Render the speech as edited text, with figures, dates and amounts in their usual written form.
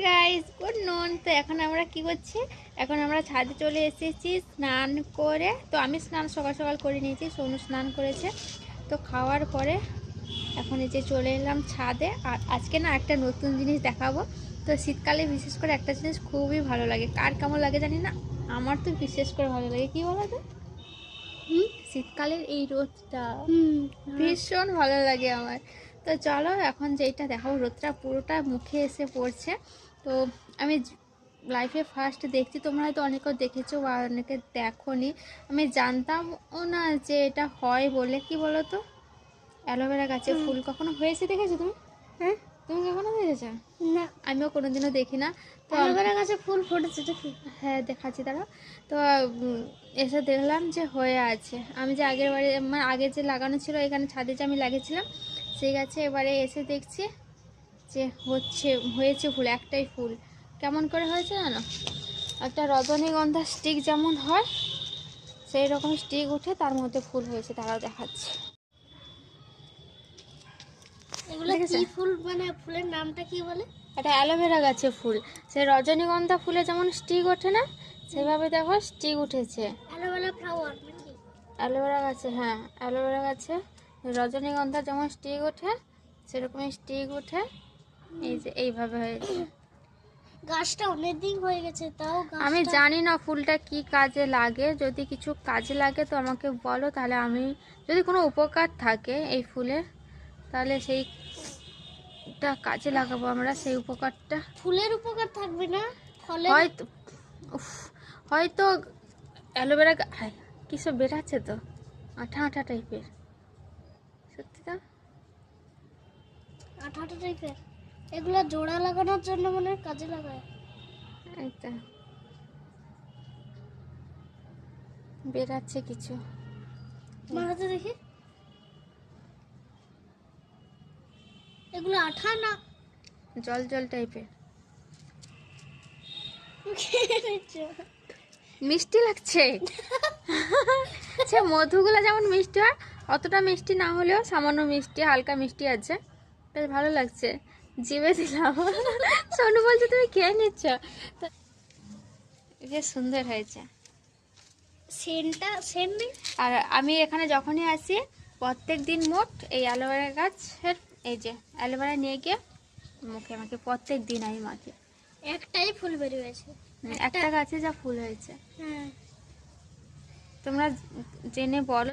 Guys, good নুন। তো এখন আমরা কি করছি? এখন আমরা ছাদে চলে এসেছি স্নান করে। তো আমি স্নান সকাল সকাল করে নিয়েছি, সোনু স্নান করেছে। তো খাওয়ার পরে এখন এই যে চলে এলাম ছাদে। আর আজকে না একটা নতুন জিনিস দেখাবো। তো শীতকালে বিশেষ করে একটা জিনিস খুবই ভালো লাগে, কার কেমন লাগে জানি না, আমার তো বিশেষ করে ভালো লাগে। কি বলো তো? শীতকালের এই রোদটা ভীষণ ভালো লাগে আমার। তো চলো এখন যেটা দেখাবো, রোদটা পুরোটা মুখে এসে পড়ছে। তো আমি লাইফে ফার্স্ট দেখছি, তোমরা হয়তো অনেকেও দেখেছো বা অনেকে দেখোনি। আমি জানতামও না যে এটা হয় বলে। কি বলো তো, অ্যালোভেরা গাছে ফুল কখনো হয়েছে দেখেছো তুমি? হ্যাঁ, তুমি কখনো দেখেছো? না, আমিও কোনোদিনও দেখি না। তো অ্যালোভেরা গাছে ফুল ফুটেছে দেখি? হ্যাঁ, দেখাচ্ছি তারা। তো এসে দেখলাম যে হয়ে আছে। আমি যে আগের বারে মানে আগে যে লাগানো ছিল এখানে ছাদে যে আমি লাগিয়েছিলাম সেই গাছে, এবারে এসে দেখছি যে হয়েছে ফুল। একটাই ফুল। কেমন করে হয়েছে জানো? একটা রজনীগন্ধা স্টিক যেমন হয় সেই রকম স্টিক উঠে তার মধ্যে ফুল হয়েছে, তারাও দেখাচ্ছে। এগুলো কি ফুল, মানে ফুলের নামটা কি বলে? এটা অ্যালোভেরা গাছে ফুল। সেই রজনীগন্ধা ফুলে যেমন স্টিক ওঠে না, সেভাবে দেখো স্টিক উঠেছে। অ্যালোভেরা ফ্লাওয়ার নাকি? অ্যালোভেরা গাছে, হ্যাঁ অ্যালোভেরা গাছে রজনীগন্ধা যেমন স্টিক ওঠে সেরকমই স্টিক উঠে এই যে এইভাবে হয়েছে। গাছটা অনেকদিন হয়ে গেছে, তাও আমি জানি না ফুলটা কি কাজে লাগে। যদি কিছু কাজে লাগে তো আমাকে বলো, তাহলে আমি যদি কোনো উপকার থাকে এই ফুলের তাহলে সেইটা কাজে লাগাবো আমরা, সেই উপকারটা। ফুলের উপকার থাকবে না, ফলের? হয়তো হয়তো অ্যালোভেরা কিসব বেরাচ্ছে তো, আঠা আঠা টাইপের। সত্যি তো আঠা আঠা টাইপের। এগুলা জোড়া লাগানোর জন্য মনে হয় কাজে লাগায়। এই তো বেরাচ্ছে কিছু। মারাতে দেখি। এগুলো আঠা না জল জল টাইপের, মিষ্টি লাগছে। সে মধুগুলো যেমন মিষ্টি হয় অতটা মিষ্টি না হলেও সামান্য মিষ্টি, হালকা মিষ্টি আছে, বেশ ভালো লাগছে। জিভে দিলাম। সোনু বলছে তুমি খেয়ে নিচ্ছ। তো বেশ সুন্দর হয়েছে। সেন্ট নেই। আর আমি এখানে যখনই আসি প্রত্যেক দিন মোট এই অ্যালোভেরা গাছের এই যে অ্যালোভেরা নিয়ে গিয়ে মুখে আমাকে প্রত্যেক দিন আমি মাখি। একটাই ফুল বেরিয়েছে, একটা গাছে যা ফুল হয়েছে। হ্যাঁ। তোমরা জেনে বলো।